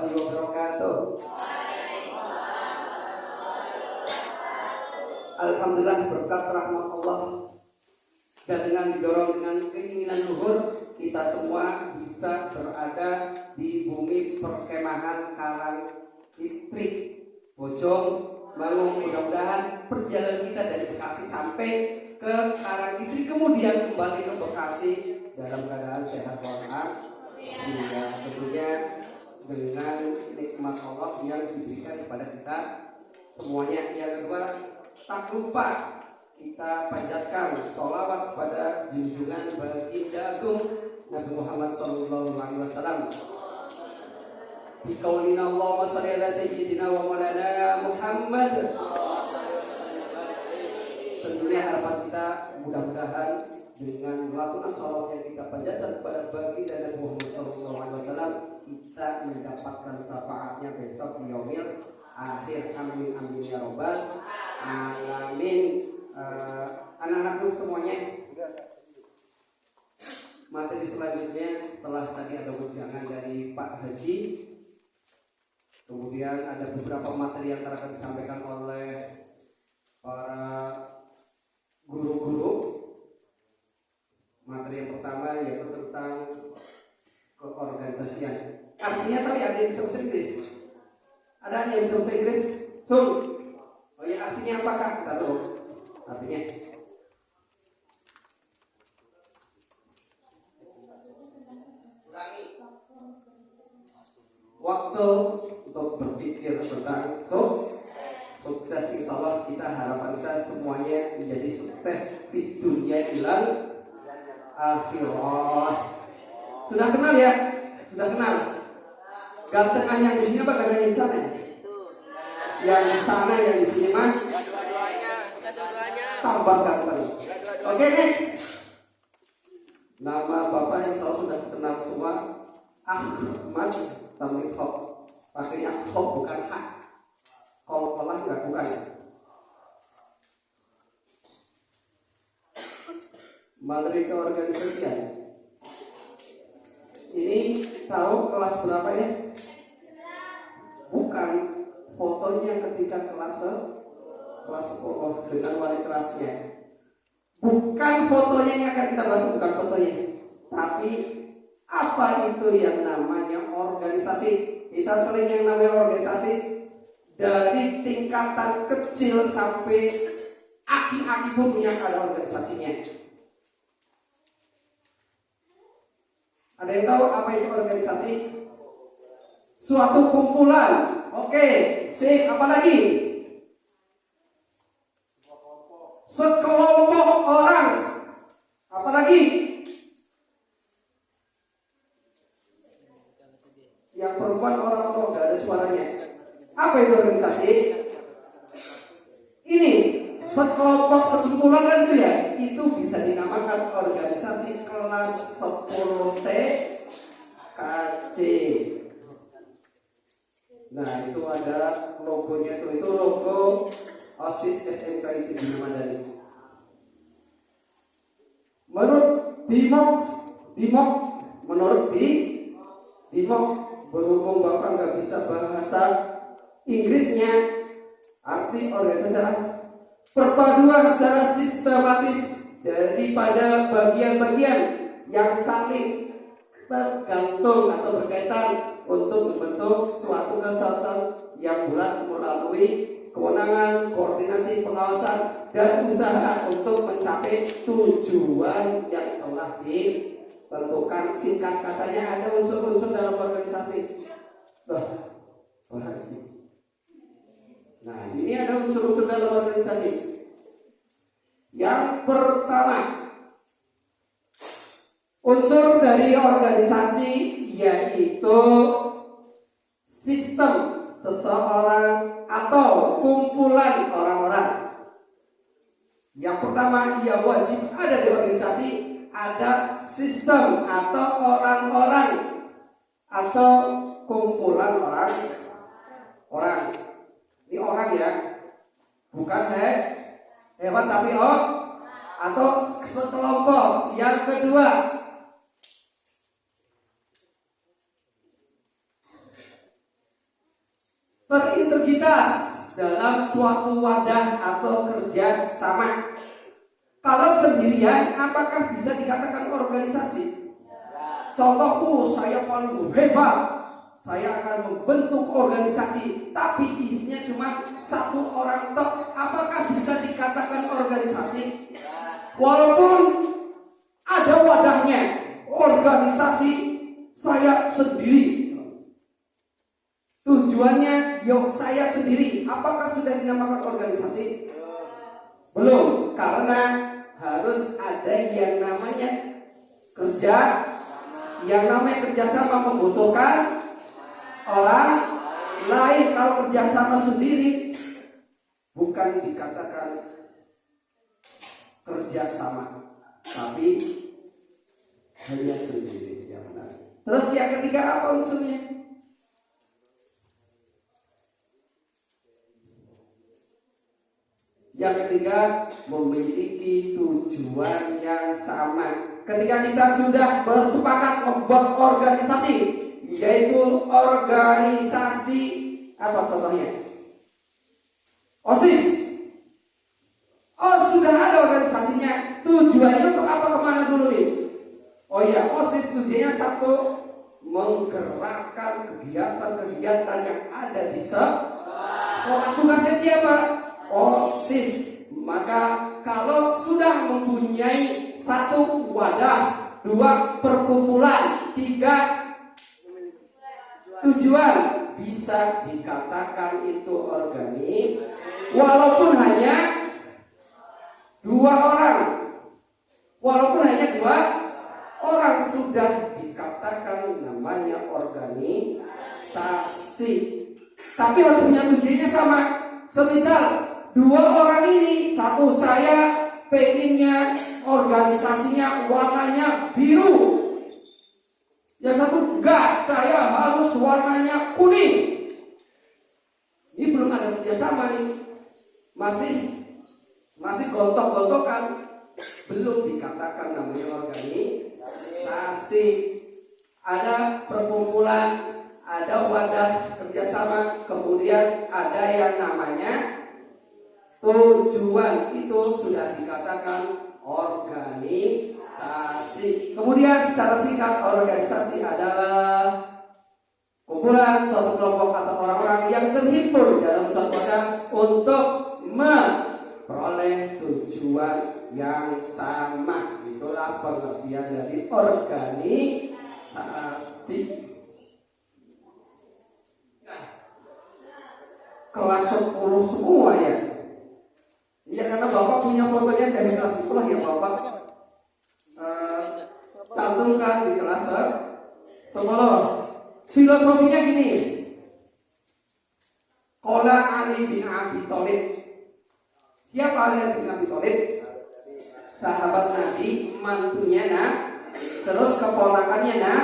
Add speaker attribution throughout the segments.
Speaker 1: warahmatullahi wabarakatuh. Alhamdulillah berkat rahmat Allah dan dengan didorong dengan keinginan luhur, kita semua bisa berada di bumi perkemahan Karang Fitri Bojong Bangun. Mudah-mudahan perjalanan kita dari Bekasi sampai ke Karang Fitri kemudian kembali ke Bekasi dalam keadaan sehat walafiat. Hingga tentunya dengan nikmat Allah yang diberikan kepada kita semuanya. Yang kedua, tak lupa kita panjatkan sholawat kepada junjungan baginda agung Nabi Muhammad SAW. Biqaulina Allahumma shalli ala sayyidina wa maulana Muhammad. Tentunya harapan kita mudah-mudahan dengan melakukan sholawat yang kita panjatkan kepada baginda Nabi Muhammad SAW, kita mendapatkan syafaatnya besok di yaumil akhir. Amin amin ya robbal alamin. Anak-anakku semuanya, materi selanjutnya setelah tadi ada ujangan dari Pak Haji, kemudian ada beberapa materi yang akan disampaikan oleh para guru-guru. Materi yang pertama yaitu tentang keorganisasian. Artinya tadi ada yang bisa bahasa Inggris? Ada yang bisa bahasa Inggris? Oh ya, artinya apakah? Kita tahu artinya. Waktu untuk berpikir tentang sukses. Insya Allah kita harapan kita semuanya menjadi sukses di dunia ilal akhirah. Sudah kenal ya? Sudah kenal. Gantengan yang di sini apa gantengan yang di sana? Yang di sana, yang di sini mah tambah ganteng. Oke, next. Nama bapak yang selalu sudah kenal semua, Ahmad Tamlik Hok. Pakainya Hok bukan hak. Kalau Allah nggak bukan. Materi keorganisasian. Ini tahu kelas berapa ya? Bukan fotonya ketika kelas 10 dengan wali kelasnya. Bukan fotonya yang akan kita bahas, bukan fotonya. Tapi apa itu yang namanya organisasi? Kita sering yang namanya organisasi dari tingkatan kecil sampai aki-aki pun punya ada organisasinya. Ada yang tahu apa itu organisasi? Suatu kumpulan. Oke, sip. Apa lagi? Sekelompok orang. Apa lagi? Yang perempuan orang-orang nggak ada suaranya. Apa itu organisasi? Ini sekelompok sekumpulan kan itu ya. Itu bisa dinamakan organisasi kelas 10 TKC. Nah itu ada logonya tuh, itu logo OSIS SMK itu di Madani. Menurut menurut Dimox, berhubung bapak nggak bisa bahasa Inggrisnya, arti organisasi adalah perpaduan secara sistematis daripada bagian-bagian yang saling tergantung atau berkaitan untuk membentuk suatu kesatuan yang bulat melalui kewenangan, koordinasi, pengawasan, dan usaha untuk mencapai tujuan yang telah ditentukan. Singkat katanya ada unsur-unsur dalam organisasi. Nah, ini ada unsur-unsur dalam organisasi. Yang pertama, unsur dari organisasi yaitu sistem seseorang atau kumpulan orang-orang. Yang pertama, ia wajib ada di organisasi, ada sistem atau orang-orang atau kumpulan orang. Ini orang ya, bukan hewan tapi atau sekelompok. Yang kedua, berintegritas dalam suatu wadah atau kerja sama. Kalau sendirian, apakah bisa dikatakan organisasi? Contohku, saya paling hebat, saya akan membentuk organisasi, tapi isinya cuma satu orang tok. Apakah bisa dikatakan organisasi? Walaupun ada wadahnya, organisasi saya sendiri. Tujuannya, yuk saya sendiri. Apakah sudah dinamakan organisasi? Belum, karena harus ada yang namanya kerja. Yang namanya kerjasama membutuhkan orang lain. Kalau kerjasama sendiri bukan dikatakan kerjasama, tapi hanya sendiri. Ya benar. Terus yang ketiga apa unsurnya? Yang ketiga, memiliki tujuan yang sama. Ketika kita sudah bersepakat membuat organisasi, yaitu organisasi apa contohnya? OSIS. Oh, sudah ada organisasinya. Tujuannya untuk apa, kemana dulu nih? Oh iya, OSIS tujuannya satu, menggerakkan kegiatan-kegiatan yang ada di sekolah. Tugasnya siapa? OSIS. Maka kalau sudah mempunyai satu wadah, dua perkumpulan, tiga tujuan, bisa dikatakan itu organik, walaupun hanya dua orang sudah dikatakan namanya organisasi. Tapi harus punya tujuannya sama. Semisal dua orang ini, satu saya pengennya organisasinya warnanya biru, yang satu enggak, saya harus warnanya kuning. Ini belum ada kerjasama nih, masih gontok-gontokan, belum dikatakan namanya organisasi. Ada perkumpulan, ada wadah kerjasama, kemudian ada yang namanya tujuan, itu sudah dikatakan organisasi. Kemudian secara singkat, organisasi adalah kumpulan suatu kelompok atau orang-orang yang terhimpun dalam suatu wadah untuk memperoleh tujuan yang sama. Itulah pengertian dari organisasi. Kelas 10 semua ya. Ya karena Bapak punya fotonya dari kelas 10 ya Bapak cantumkan di kelas 10. Filosofinya gini. Qala Ali bin Abi Thalib. Siapa Ali bin Abi Thalib? Sahabat Nabi, mantunya terus keponakannya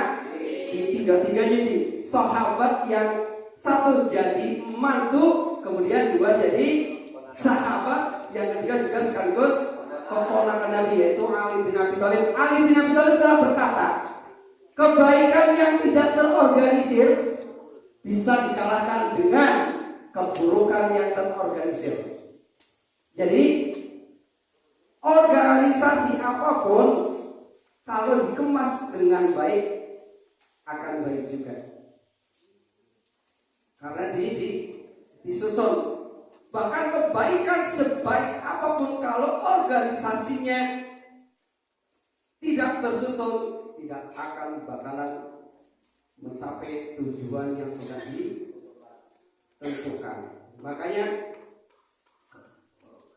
Speaker 1: tiga-tiganya ini sahabat yang satu jadi mantu, kemudian dua jadi sahabat, yang ketiga juga sekaligus keponakan Nabi, yaitu Ali bin Abi Thalib. Ali bin Abi Thalib telah berkata, kebaikan yang tidak terorganisir bisa dikalahkan dengan keburukan yang terorganisir. Jadi organisasi apapun kalau dikemas dengan baik akan baik juga, karena disusun. Bahkan kebaikan sebaik apapun kalau organisasinya tidak tersusun, tidak akan bakalan mencapai tujuan yang sudah ditentukan. Makanya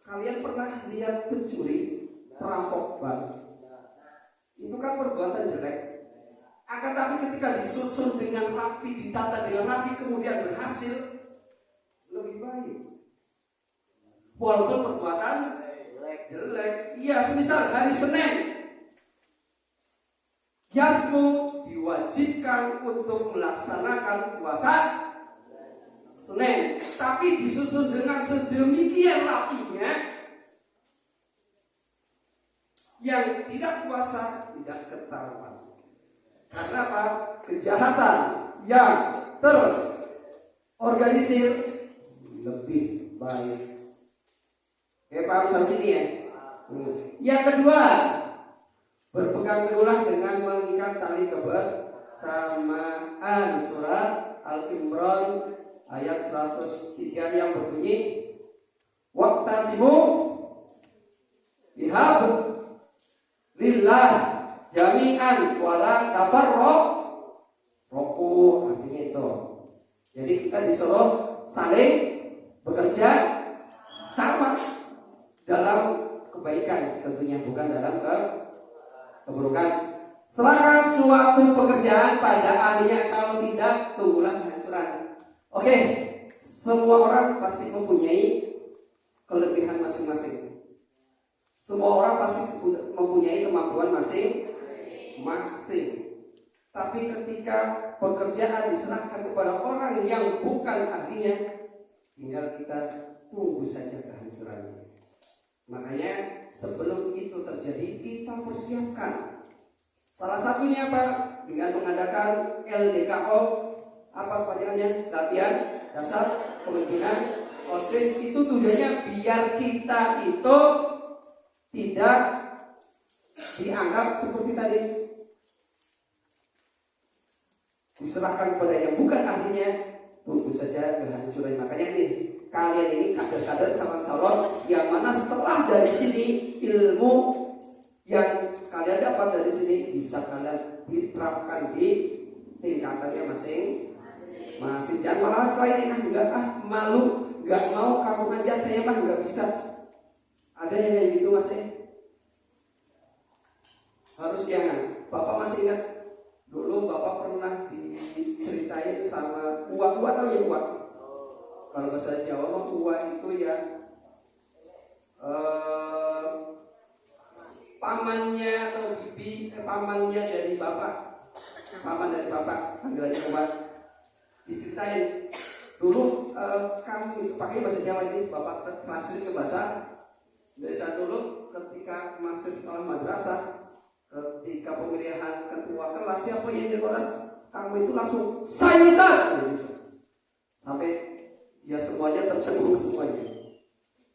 Speaker 1: kalian pernah lihat pencuri, perampok bank, itu kan perbuatan jelek. Akan tapi ketika disusun dengan rapi, ditata dengan rapi, kemudian berhasil, lebih baik. Walaupun perbuatan jelek. Iya, semisal hari Senin, Yasmu diwajibkan untuk melaksanakan puasa Senin, tapi disusun dengan sedemikian rapinya, yang tidak puasa tidak ketahuan. Karena apa? Kejahatan yang terorganisir terorganisir lebih baik. Oke, paham sampai sini ya? Yang kedua, berpegang teguhlah dengan mengikat tali kebersamaan. Surat Al-Imran ayat 103 yang berbunyi, waqtasimu bihabl lillah jami'an wala tafarraqu. Artinya itu. Jadi kita disuruh saling bekerja sama dalam kebaikan, tentunya bukan dalam keburukan. Serahkan suatu pekerjaan pada ahlinya, kalau tidak tunggulah kehancuran. Oke, semua orang pasti mempunyai kelebihan masing-masing. Semua orang pasti mempunyai kemampuan masing-masing. Tapi ketika pekerjaan diserahkan kepada orang yang bukan ahlinya, tinggal kita tunggu saja kehancurannya. Makanya sebelum itu terjadi, kita persiapkan. Salah satunya apa? Dengan mengadakan LDKO, apa panjangnya? Latihan dasar kepemimpinan OSIS. Itu tujuannya biar kita itu tidak dianggap seperti tadi, diserahkan kepada yang bukan ahlinya, tunggu saja kehancuran. Makanya nih, kalian ini kader-kader sama calon yang mana setelah dari sini ilmu yang kalian dapat dari sini bisa kalian diterapkan di tingkatannya masing-masing. Jangan malah setelah ini enggak malu, enggak mau, kamu aja, saya mah enggak bisa. Ada yang kayak gitu Mas ya? Harus jangan. Bapak masih ingat dulu Bapak pernah diceritain sama uak atau ya uak? Kalau bahasa Jawa mah uak itu ya pamannya atau bibi, pamannya dari bapak, paman dari bapak, panggilannya uak. Diceritain dulu kamu itu pakai bahasa Jawa ini, bapak translate ke bahasa Indonesia. Dulu ketika masih sekolah madrasah, ketika pemilihan ketua kelas, siapa yang di kelas, kamu itu langsung saya Ustaz, sampai ya semuanya tercengung semuanya.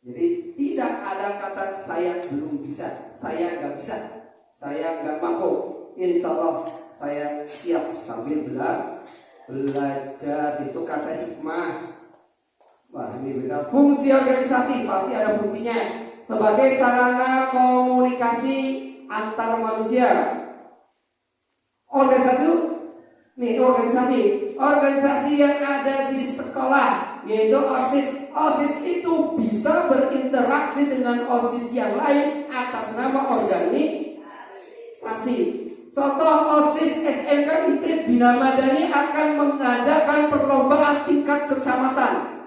Speaker 1: Jadi tidak ada kata saya belum bisa, saya nggak bisa, saya nggak mampu. Insya Allah saya siap sambil belajar. Itu kata hikmah. Wah, ini benar. Fungsi organisasi pasti ada fungsinya sebagai sarana komunikasi antar manusia. Organisasi yang ada di sekolah, yaitu OSIS. OSIS itu bisa berinteraksi dengan OSIS yang lain atas nama organisasi. Contoh, OSIS SMK IT Bina Madani akan mengadakan perlombaan tingkat kecamatan.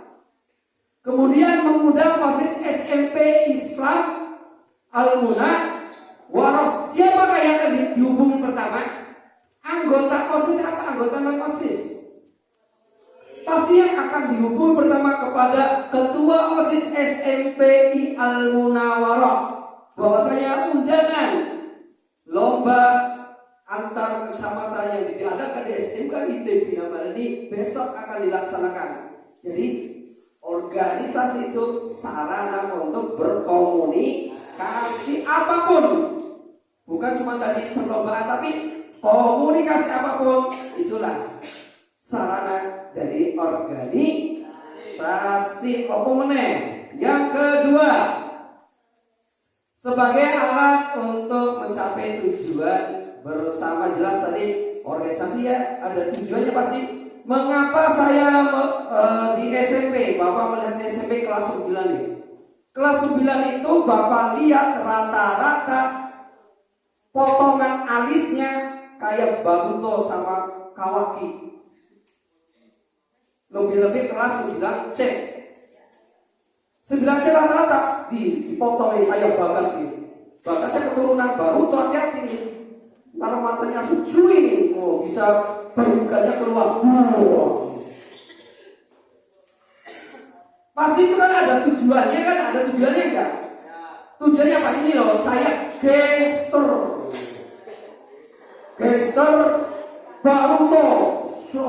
Speaker 1: Kemudian mengundang OSIS SMP Islam Al-Muna Waroh. Siapakah yang akan dihubungi pertama? Anggota OSIS atau anggota non-OSIS? Pasti yang akan dihubungi pertama kepada ketua OSIS SMPI Al-Munawarah, bahwasanya undangan lomba antar kecamatan yang diadakan di SMK IT Bina Madani besok akan dilaksanakan. Jadi organisasi itu sarana untuk berkomunikasi apapun, bukan cuma tadi perlombaan, tapi komunikasi apapun itulah sarana dari organisasi. Yang kedua, sebagai alat untuk mencapai tujuan bersama. Jelas tadi organisasi ya ada tujuannya pasti. Mengapa saya di SMP, Bapak melihat SMP kelas 9 nih. Kelas 9 itu Bapak lihat rata-rata potongan alisnya kayak Baruto sama Kawaki. Lebih-lebih kelas 9C. 9C rata-rata dipotongin kayak Bagas gitu. Bagasnya keturunan Baruto, hati-hati nih. Ntar matanya sucuin, bisa perbukannya keluar. Pasti itu kan ada tujuannya, kan ada tujuannya enggak? Tujuannya apa? Ini loh, saya gangster Baruto. So,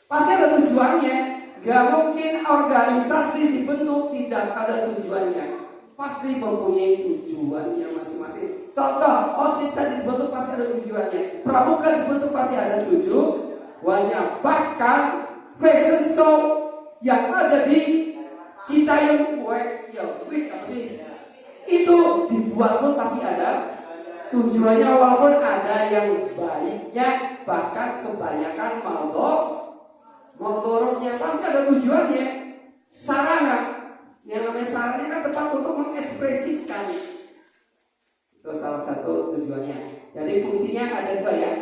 Speaker 1: pasti ada tujuannya. Gak mungkin organisasi dibentuk tidak ada tujuannya. Pasti mempunyai tujuannya masing-masing. Contoh, OSIS tadi dibentuk pasti ada tujuannya. Pramuka dibentuk pasti ada tujuannya. Bahkan fashion show yang ada di Citayam, apa sih? Itu dibuat pun pasti ada tujuannya, walaupun ada yang baiknya, bahkan kebanyakan motornya pasti ada tujuannya. Sarana, yang namanya sarana kan tetap untuk mengekspresikan, itu salah satu tujuannya. Jadi fungsinya ada dua ya.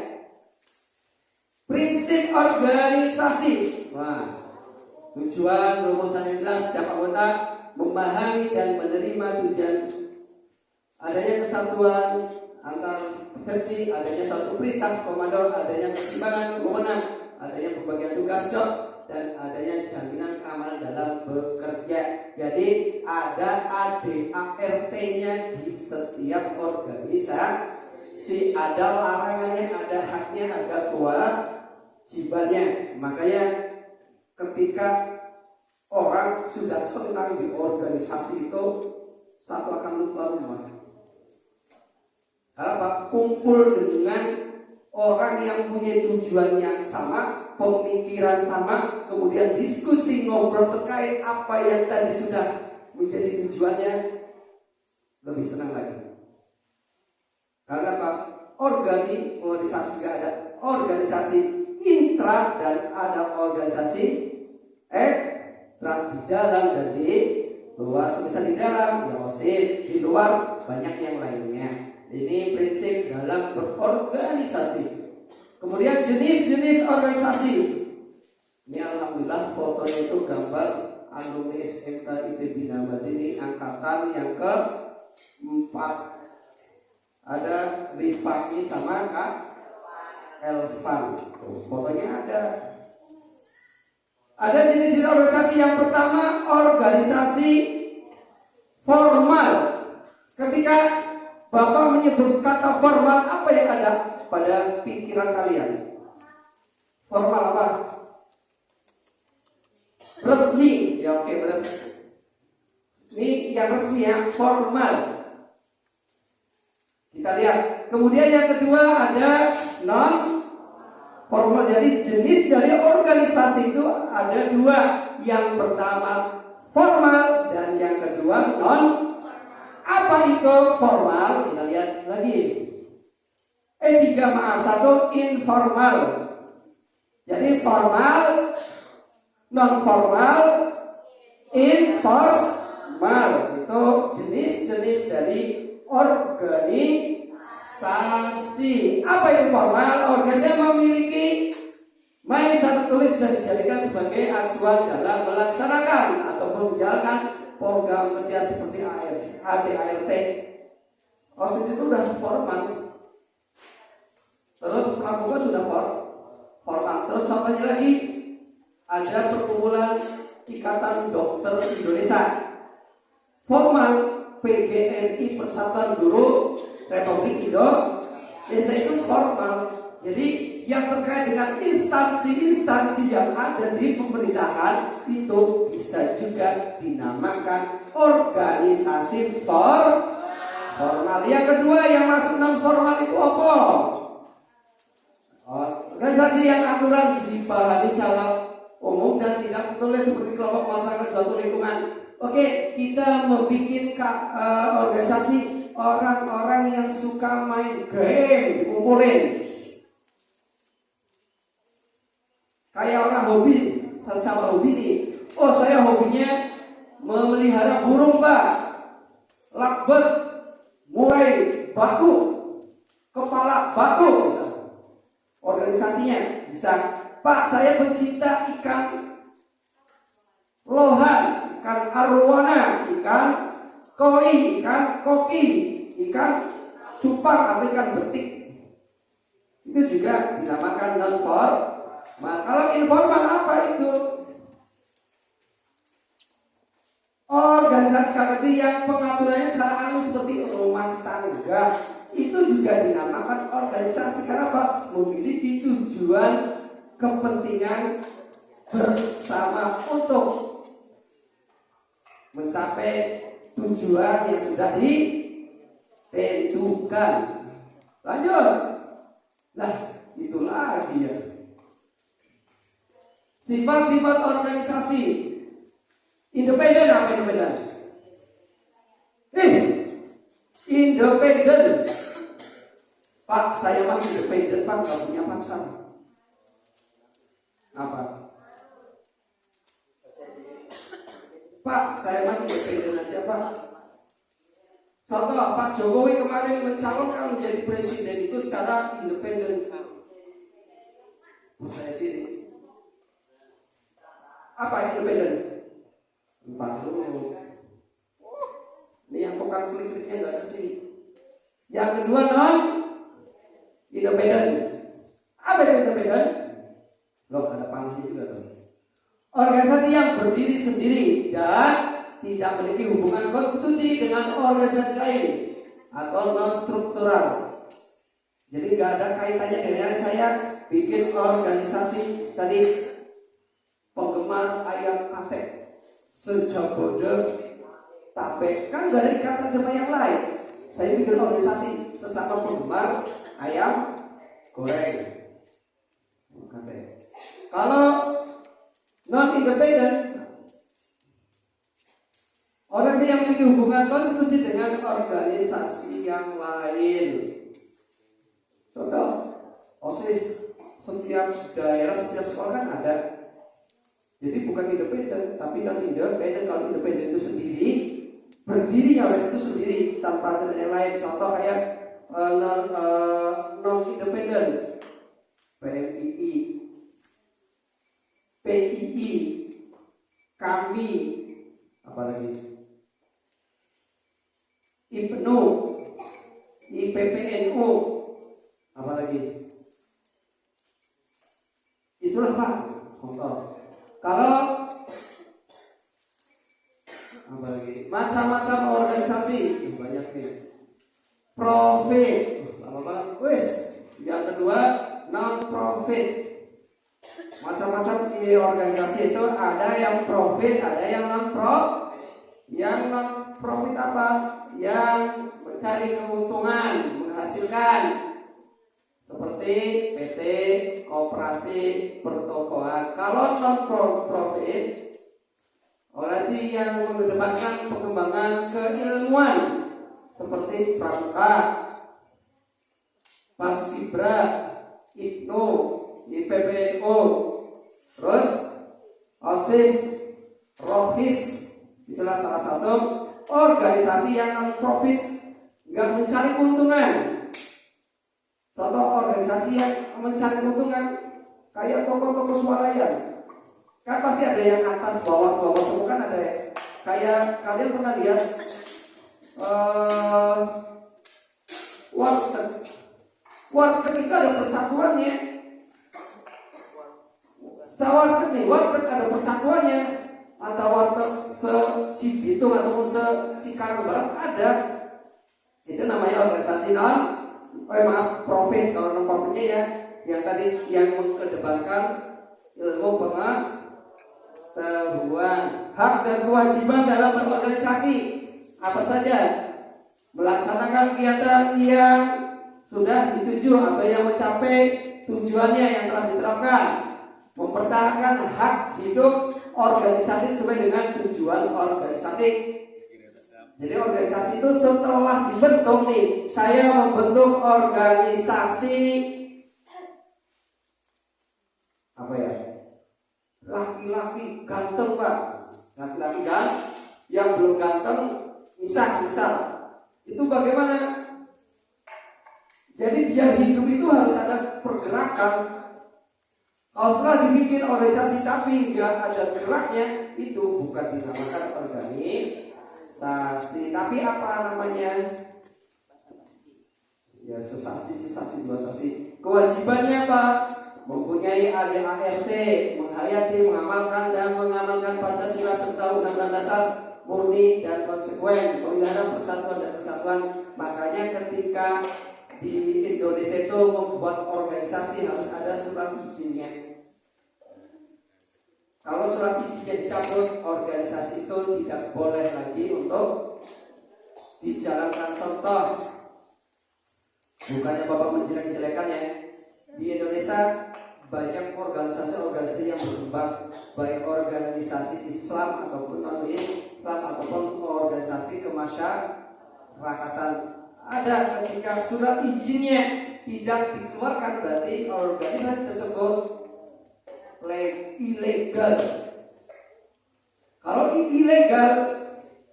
Speaker 1: Prinsip organisasi. Wah, tujuan rumusan yang jelas, setiap anggota memahami dan menerima tujuan adanya kesatuan antar versi, adanya satu perintah komando, adanya keseimbangan wewenang, adanya pembagian tugas job, dan adanya jaminan keamanan dalam bekerja. Jadi ada ADART-nya di setiap organisasi, ada larangannya, ada haknya, ada kewajibannya. Makanya ketika orang sudah senang di organisasi itu, satu akan lupa rumah. Apa? Kumpul dengan orang yang punya tujuan yang sama, pemikiran sama, kemudian diskusi ngobrol terkait apa yang tadi sudah menjadi tujuannya, lebih senang lagi. Karena apa? Organisasi juga ada organisasi intra dan ada organisasi ekstra, di dalam dan di luar. Sebesar di dalam ya OSIS, di luar banyak yang lainnya. Ini prinsip dalam berorganisasi. Kemudian jenis-jenis organisasi. Ini alhamdulillah fotonya itu gambar alumni SMK ITB Bina Madini angkatan yang ke-4. Ada Rifaki sama Kak Elvan. Fotonya ada. Ada jenis organisasi. Yang pertama organisasi formal. Ketika Bapak menyebut kata formal, apa yang ada pada pikiran kalian? Formal apa? Resmi. Ya oke, resmi. Ini yang resmi ya, formal. Kita lihat. Kemudian yang kedua ada non formal. Jadi jenis dari organisasi itu ada dua. Yang pertama formal dan yang kedua non. Apa itu formal? Kita lihat lagi. Satu informal. Jadi formal, non formal, informal. Itu jenis-jenis dari organisasi. Apa itu formal? Organisasi memiliki mindset tulis dan dijadikan sebagai acuan dalam melaksanakan ataupun menjalankan program kerja seperti ADART. OSIS itu sudah formal. Terus pramuka sudah formal. Terus contohnya lagi ada perkumpulan Ikatan Dokter Indonesia. Formal PGRI, Persatuan Guru Republik Indonesia, itu formal. Jadi yang terkait dengan instansi-instansi yang ada di pemerintahan itu bisa juga dinamakan organisasi formal. Yang kedua yang masuk non formal itu apa? Organisasi yang aturan dipahami secara umum dan tidak tertulis seperti kelompok masyarakat suatu lingkungan. Oke, kita membuat organisasi orang-orang yang suka main game, dikumpulin. Kayak orang hobi, sesama hobi nih. Oh, saya hobinya memelihara burung, Pak. Lakbet, mulai batu, kepala batu. Organisasinya bisa, Pak, saya pencinta ikan lohan, ikan arwana, ikan koi, ikan koki, ikan cupang atau ikan betik. Itu juga dinamakan non-formal. Kalau informal apa itu? Organisasi kecil yang pengaturannya secara alus seperti rumah tangga, itu juga dinamakan organisasi. Karena apa? Memiliki tujuan kepentingan bersama mencapai tujuan yang sudah ditentukan. Lanjut. Nah, itu lagi ya. Sifat-sifat organisasi independen apa independen? Independen. Pak, saya mah independen, Pak, nggak punya pacar. Apa? Pak, saya mah independen aja, Pak. Contoh, Pak Jokowi kemarin mencalonkan menjadi presiden itu secara independen. Saya diri. Apa independen? Entah dulu. Ini yang tukang klik-kliknya nggak ada sini. Yang kedua non independen. Apa itu independen? Loh, ada panggil juga tuh. Organisasi yang berdiri sendiri dan tidak memiliki hubungan konstitusi dengan organisasi lain atau non struktural. Jadi nggak ada kaitannya dengan saya bikin organisasi tadi penggemar ayam kate sejak bodoh tape, kan gak ada ikatan sama yang lain. Saya bikin organisasi sesama penggemar ayam goreng. Kalau non independen, organisasi yang memiliki hubungan konstitusi dengan organisasi yang lain. Contoh, OSIS setiap daerah, setiap sekolah kan ada. Jadi bukan independen, tapi non independen. Kalau independen itu sendiri, berdiri ya itu sendiri tanpa ada yang lain. Contoh kayak non independen, PMII, PII, kami, apalagi IPNU, IPPNU, apalagi itulah Pak. Contoh. Kalau apalagi macam-macam organisasi banyak nih. Profit, apa wis. Yang kedua non profit. Macam-macam ini organisasi itu ada yang profit, ada yang non profit. Yang non profit apa? Yang mencari keuntungan, menghasilkan. Seperti PT, koperasi, pertokoan. Kalau non profit, organisasi yang mengedepankan pengembangan keilmuan seperti Pramuka, Paskibra, IPNU, IPPNU, terus OSIS, ROHIS, itulah salah satu organisasi yang non profit, nggak mencari keuntungan. Contoh organisasi yang mencari keuntungan kayak toko-toko swalayan, kan pasti ada yang atas bawah semua kan ada ya. Kayak kalian pernah lihat warteg itu ada persatuannya. Warteg ada persatuannya. Atau warteg se-Cibitung ataupun se-Cikarang Barat ada. Itu namanya organisasi profit. Kalau non profitnya ya yang tadi yang mengedepankan ilmu pengetahuan. Hak dan kewajiban dalam berorganisasi apa saja? Melaksanakan kegiatan yang sudah dituju atau yang mencapai tujuannya yang telah diterapkan. Mempertahankan hak hidup organisasi sesuai dengan tujuan organisasi. Jadi organisasi itu setelah dibentuk nih, saya membentuk organisasi apa ya? Laki-laki ganteng Pak, laki-laki kan yang belum ganteng misal itu bagaimana? Jadi biar hidup itu harus ada pergerakan. Kalau setelah dibikin organisasi tapi nggak ada geraknya, itu bukan dinamakan organisasi, tapi apa namanya? Ya sesasi, dua sasi. Kewajibannya apa? Mempunyai ADART, menghayati, mengamalkan dan mengamalkan Pancasila serta Undang-Undang Dasar murni dan konsekuen, memelihara persatuan dan kesatuan. Makanya ketika di Indonesia itu membuat organisasi harus ada surat izinnya. Kalau surat izinnya dicabut, organisasi itu tidak boleh lagi untuk dijalankan. Contoh, bukannya Bapak menjelek-jelekan ya, di Indonesia banyak organisasi-organisasi yang berkembang, baik organisasi Islam ataupun non-Islam ataupun organisasi kemasyarakatan. Ada ketika surat izinnya tidak dikeluarkan, berarti organisasi tersebut ilegal. Kalau ilegal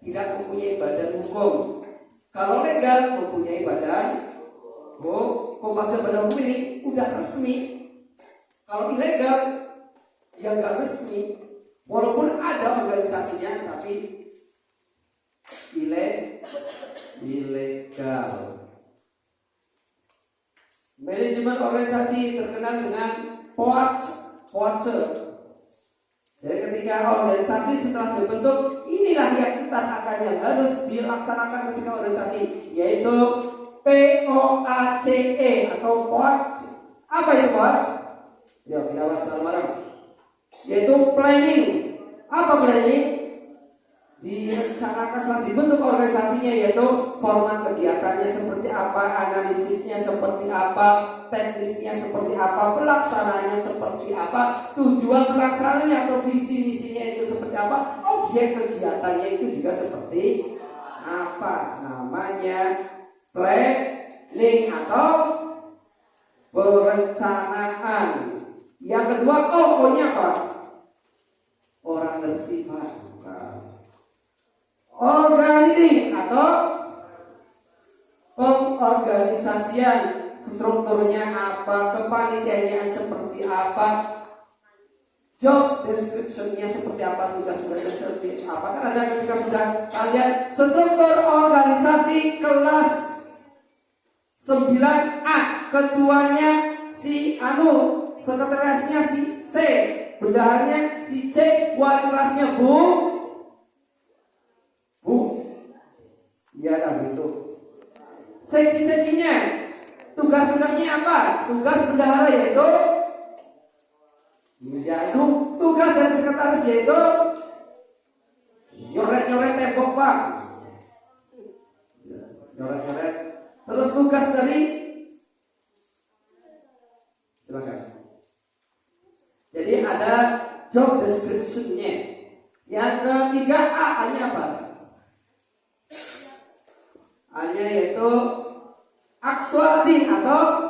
Speaker 1: tidak mempunyai badan hukum. Kalau legal mempunyai badan hukum. Maksud badan hukum ini udah resmi. Kalau ilegal yang nggak resmi, walaupun ada organisasinya tapi ilegal. Manajemen organisasi terkenal dengan POACE. Jadi ketika organisasi setelah dibentuk, inilah yang akan yang harus dilaksanakan ketika organisasi, yaitu POACE atau POACE. Apa itu POACE? Ya, kita bahas bareng-bareng. Yaitu planning. Apa planning? Direncanakan setelah dibentuk organisasinya, yaitu format kegiatannya seperti apa, analisisnya seperti apa, teknisnya seperti apa, pelaksanaannya seperti apa, tujuan pelaksanaannya atau visi misinya itu seperti apa, objek kegiatannya itu juga seperti apa. Namanya planning atau perencanaan. Yang kedua, O-nya apa? Orang ngerti Pak. Organizing atau pengorganisasian, strukturnya apa, kepanitiaannya seperti apa, job description-nya seperti apa, tugas-tugasnya seperti apa. Kan ada ketika sudah kalian struktur organisasi kelas 9A, ketuanya si Anu, sekretarisnya si C, bendaharanya si C, wali kelasnya Bu. Ya dah gitu. Seksi-seksinya, tugas-tugasnya apa? Tugas bendahara yaitu tugas dari sekretaris yaitu nyoret-nyoret tembok Pak. Nyoret-nyoret. Terus tugas dari, silakan. Jadi ada job description-nya. Yang ketiga A-nya apa? A-nya yaitu aktuality atau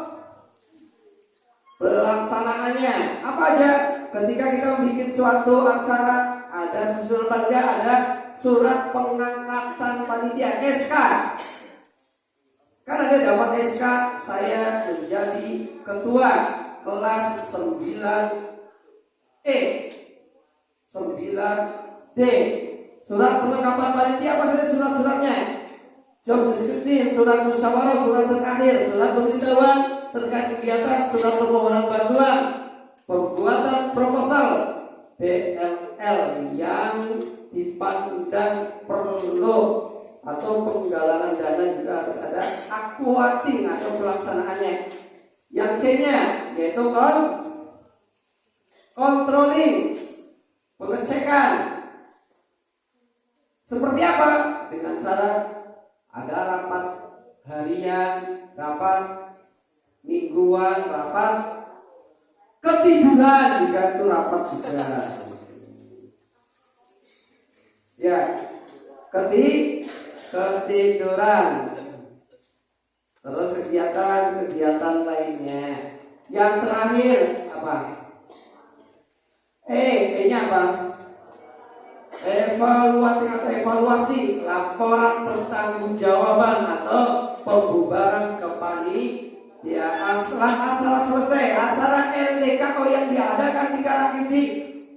Speaker 1: pelaksanaannya. Apa aja? Ketika kita membuat suatu acara, ada susunan panitia, ada surat pengangkatan panitia SK. Kan ada dapat SK, saya menjadi ketua kelas 9E, 9D. Surat penangkapan panitia apa saja surat-suratnya? Job description, surat musyawarah, surat terakhir, surat pemberitahuan terkait kegiatan, surat permohonan bantuan, pembuatan proposal, BLL yang dipandang perlu atau penggalangan dana juga harus ada aquating atau pelaksanaannya. Yang C-nya yaitu controlling, pengecekan. Seperti apa? Dengan cara ada rapat harian, rapat mingguan, rapat ketiduran juga itu rapat juga. Ya, ketiduran. Terus kegiatan lainnya. Yang terakhir apa? E-nya apa? Evaluasi, laporan pertanggungjawaban atau pembubaran kepanitiaan. Setelah acara selesai, acara LDKO yang diadakan di Karangkiti,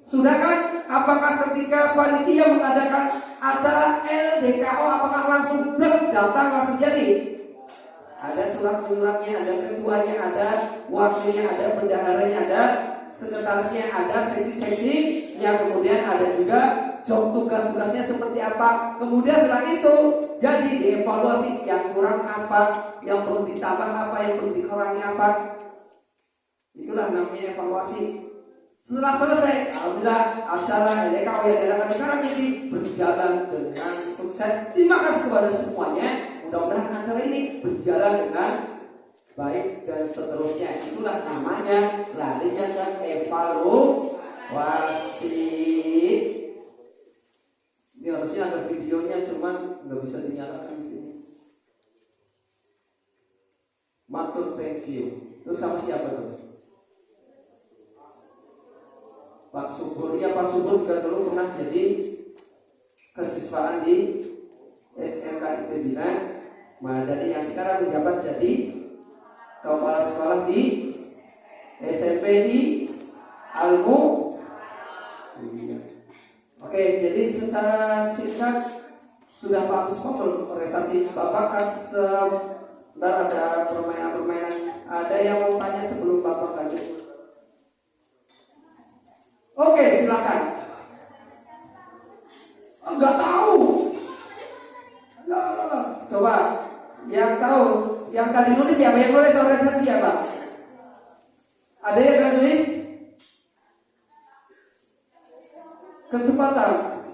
Speaker 1: sudah kan? Apakah ketika panitia mengadakan acara LDKO apakah langsung datang langsung jadi? Ada surat-suratnya, ada ketuanya, ada wakilnya, ada bendaharanya, ada sekretarisnya, ada seksi-seksi yang kemudian ada juga job tugas-tugasnya seperti apa. Kemudian setelah itu jadi dievaluasi yang kurang apa, yang perlu ditambah apa, yang perlu dikurangi apa. Itulah namanya evaluasi. Setelah selesai, alhamdulillah acara LKW yang diadakan sekarang ini berjalan dengan sukses. Terima kasih kepada semuanya. Mudah-mudahan acara ini berjalan dengan baik dan seterusnya. Itulah namanya larinya kan evaluasi. Ini harusnya ada videonya, cuman nggak bisa dinyalakan di sini. Matur thank you. Itu sama siapa tuh? Pak Subur. Ya, Pak Subur juga dulu pernah jadi kesiswaan di SMK IPB Madani yang sekarang menjabat jadi kepala sekolah di SMP di Almu. Oke, jadi secara singkat sudah paham semua organisasi Bapak. Sebentar ada permainan-permainan. Ada yang mau tanya sebelum Bapak lanjut? Oke, silakan. Enggak tahu. Enggak. Coba yang tahu, yang tadi nulis siapa? Yang nulis organisasi siapa? Ada yang gak nulis? Kesempatan.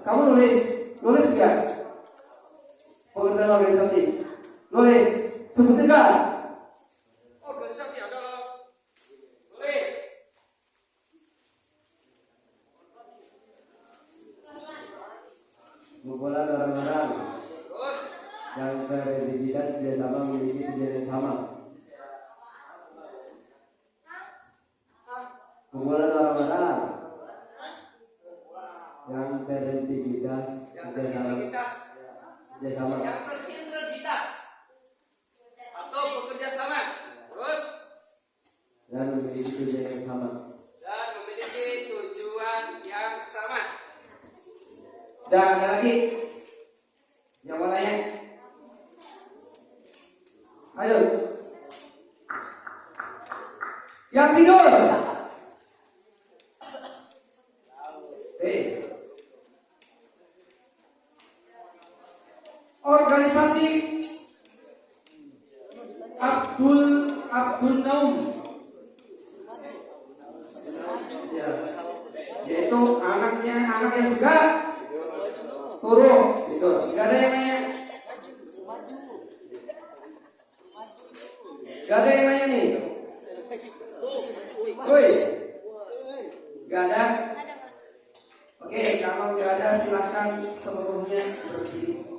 Speaker 1: Kamu nulis enggak? Pengertian organisasi. Nulis. Sebut tegas. Organisasi adalah nulis.
Speaker 2: Kumpulan orang-orang yang berintegritas kerjasama memiliki tujuan yang sama. Kumpulan orang-orang yang berintegritas kerjasama
Speaker 1: atau bekerja sama, terus
Speaker 2: dan memiliki tujuan yang sama.
Speaker 1: Dan ada lagi yang mau nanya? Ayo. Yang tidur. Organisasi Abdul Naum. Ya. Yaitu anak yang juga turun, gitu. Gak ada yang nanya. Gak ada yang nanya nih. Woi, gak ada. Oke, kalau gak ada silahkan seluruhnya berdiri.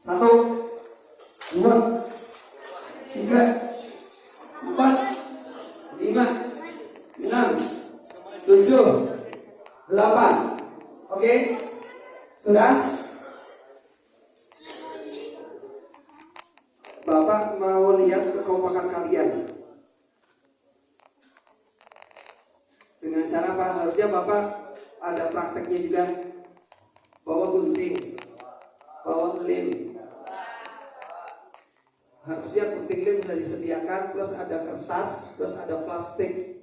Speaker 1: 1, 2, 3, 4, 5, 6, 7, 8. Oke, sudah. Bapak mau lihat kekompakan kalian dengan cara apa? Harusnya Bapak ada prakteknya juga. Bawa gunting, bawa lem. Harusnya gunting lem sudah disediakan, plus ada kertas, plus ada plastik.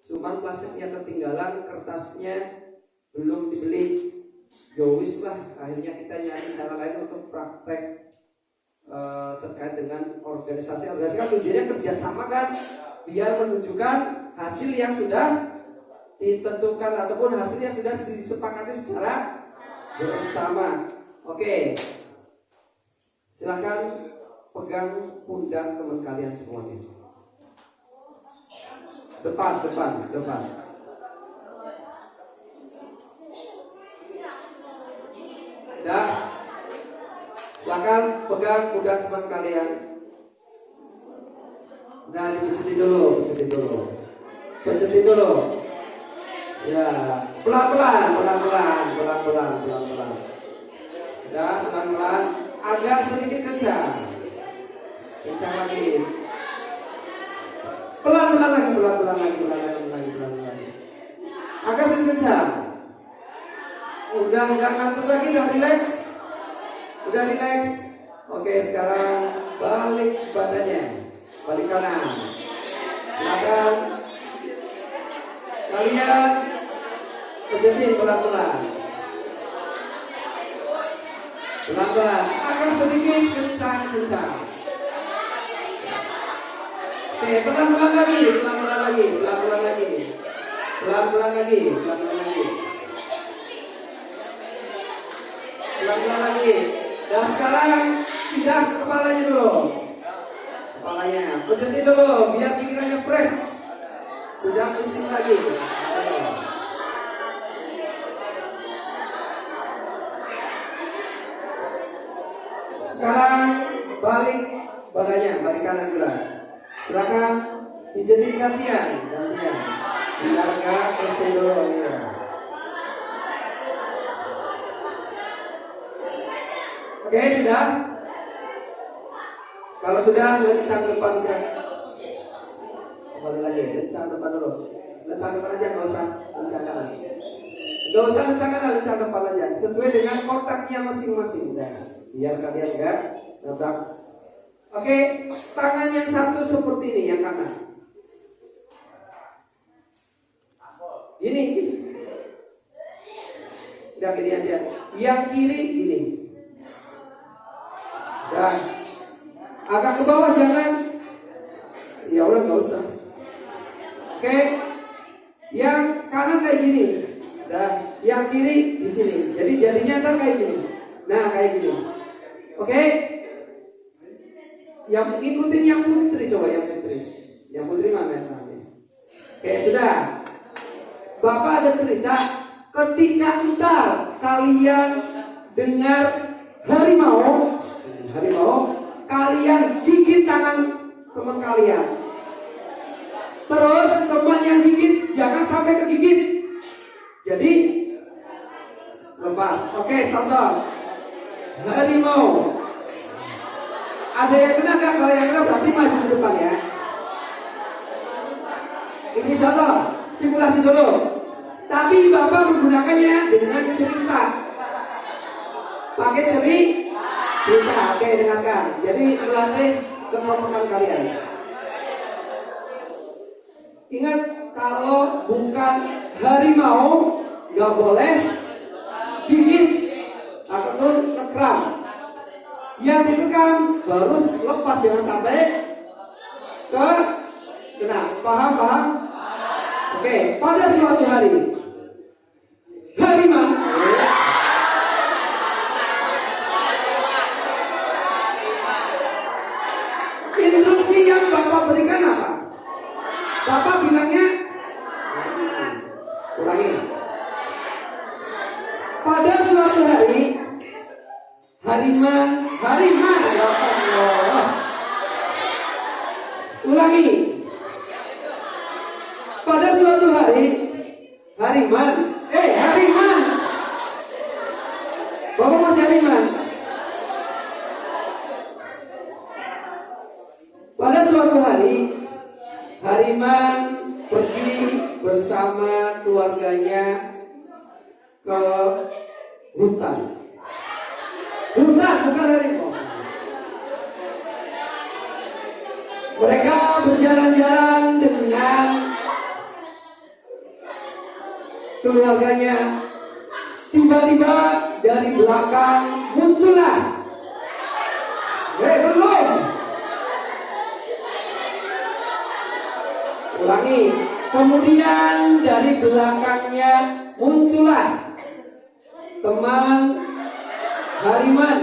Speaker 1: Cuman plastiknya ketinggalan, kertasnya belum dibeli. Yowis lah, akhirnya kita nyari cara lain untuk praktek terkait dengan organisasi. Kan tujuannya kerjasama kan, biar menunjukkan hasil yang sudah ditentukan ataupun hasil yang sudah disepakati secara bersama. Oke, silakan pegang pundak teman kalian semuanya. Depan. Ya, silakan pegang pundak teman kalian. Nah, dipijetin dulu. Ya, pelan-pelan. Ya, pelan-pelan. Agak sedikit kencang lagi. Pelan-pelan lagi. Agak sedikit kencang. Udah ngantuk lagi, udah relax. Oke, sekarang balik badannya, balik kanan. Silakan kalian pijetin pelan-pelan, agak sedikit kencang. Oke, pelan-pelan lagi. lagi, pelan-pelan lagi. Pelan-pelan lagi, pelan-pelan lagi. Pelan-pelan lagi. Dan sekarang pisah kepalanya dulu. Kepalanya, pesetin dulu biar pikirannya fresh. Sudah pusing lagi. Sekarang balik badannya, balik kanan dulu. Silakan pijetin gantian. Biar enggak pusing dulu ya. Oke, sudah? Kalau sudah, nanti sang depan kan. Kembali lagi, nanti sang depan dulu. Lencang depan aja, nggak usah lencang kanan. Nggak usah lencang kanan, lencang depan aja. Sesuai dengan kotaknya masing-masing. Nah, biar kalian nggak nabrak. Oke, tangan yang satu seperti ini, yang kanan. Ini. Udah gini aja. Yang kiri ini. Dan agak ke bawah jangan. Ya udah nggak usah. Oke. Yang kanan kayak gini. Dan yang kiri di sini. Jadi jadinya ntar kayak gini. Nah kayak gini. Oke. Yang ikutin yang putri, coba yang putri. Yang putri mana? Oke, sudah. Bapak ada cerita. Ketika ntar kalian dengar harimau, kalian gigit tangan teman kalian. Terus teman yang gigit jangan sampai kegigit. Jadi lepas. Oke, contoh harimau. Ada yang kena nggak? Kalau yang kena berarti maju ke depan ya. Ini contoh simulasi dulu. Tapi Bapak menggunakannya dengan cerita. Pakai cerita. Oke, dengarkan. Jadi melatih kekompakan kalian. Ingat, kalau bukan harimau nggak boleh gigit ataupun ngekram. Yang dikekang baru lepas, jangan sampai kena. Paham? Oke, pada suatu hari harimau instruksi yang Bapak berikan apa? Bapak bilangnya ulangi. Pada suatu hari harimau ya Allah. Ulangi. Pada suatu hari hariman. Bapak masih hariman. Pada suatu hari hariman pergi bersama keluarganya ke hutan. Bukan harimau. Mereka berjalan-jalan dengan keluarganya. Tiba-tiba dari belakang muncullah. Belum. Ulangi. Kemudian dari belakangnya muncullah teman hariman.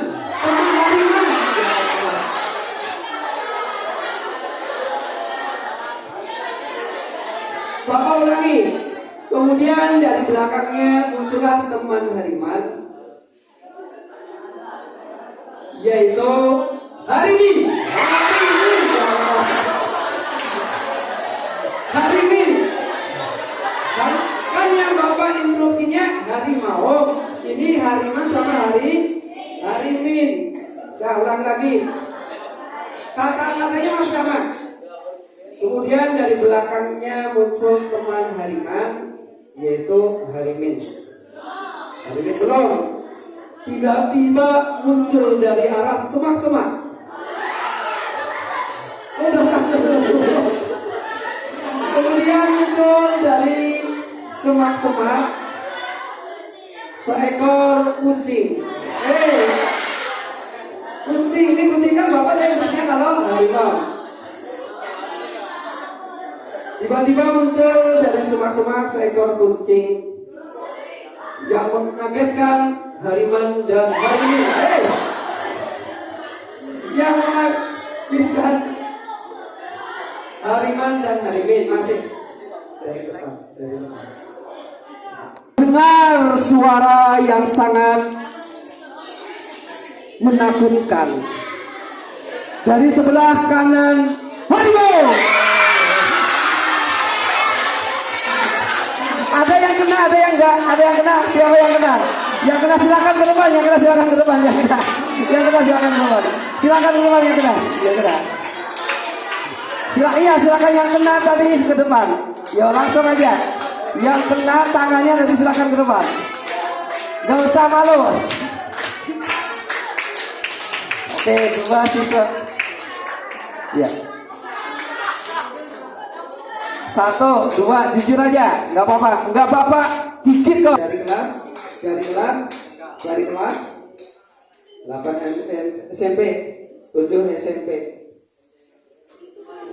Speaker 1: Bapak ulangi. Kemudian dari belakangnya muncullah teman hariman, yaitu Harimin. Kan yang Bapak instruksinya harimau, ini hariman sama harimin. Nah, ulang lagi. Kata-katanya masih sama. Kemudian dari belakangnya muncul teman hariman, yaitu harimin. Harimin belum. Tiba-tiba muncul dari arah semak-semak. Kemudian muncul dari semak-semak seekor kucing. Kucing, ini kucing kan Bapak dari kucingnya kalau harimau. Tiba-tiba muncul dari semak-semak seekor kucing yang mengagetkan Hariman dan Harimin. Yang mengagetkan Hariman dan Harimin masih dari depan. Dengar suara yang sangat menakutkan dari sebelah kanan harimau. Ada yang kena, ada yang enggak, ada yang kena, siapa yang kena? Yang kena silakan ke depan, yang kena silakan ke depan, yang kena silakan ke depan. Silakan ke depan yang kena, yang kena. Silakan yang kena tadi ke depan. Yo langsung aja. Yang kena tangannya nanti silakan ke depan. Gak usah malu. Oke, 2 sisa. Ya. 1, 2, jujur aja, nggak apa-apa, dikit kok. Dari kelas, 8 SMP, 7 SMP.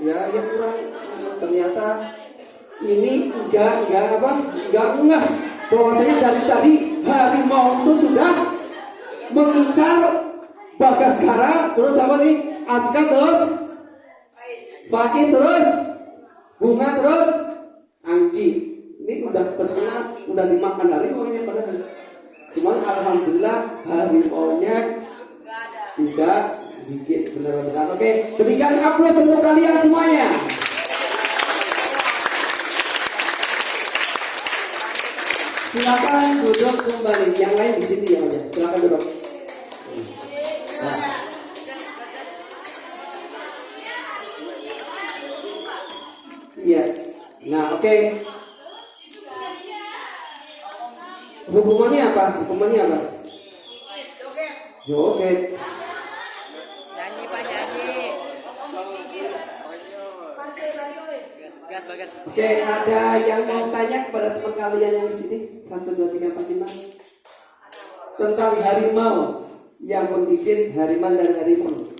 Speaker 1: Ya kurang. Ternyata ini enggak enggak. Bahwasanya dari tadi harimau itu sudah mengincar Bagaskara, terus apa nih? Aska, terus Pakis, terus Bunga, terus Anggi. Ini udah terkenal, udah dimakan harimaunya padahal. Cuman alhamdulillah harimaunya tidak dikit, benar-benar. Oke, berikan aplaus untuk kalian semuanya. Silakan duduk kembali. Yang lain di sini ya, silakan duduk. Iya. Nah, oke. Hukumannya apa? Joget.
Speaker 3: Nyanyi Pak, nyanyi. Gas.
Speaker 1: Oke, ada yang mau tanya kepada teman kalian yang di sini? 1, 2, 3, 4, 5. Tentang harimau yang membuat Hariman dan Harimau.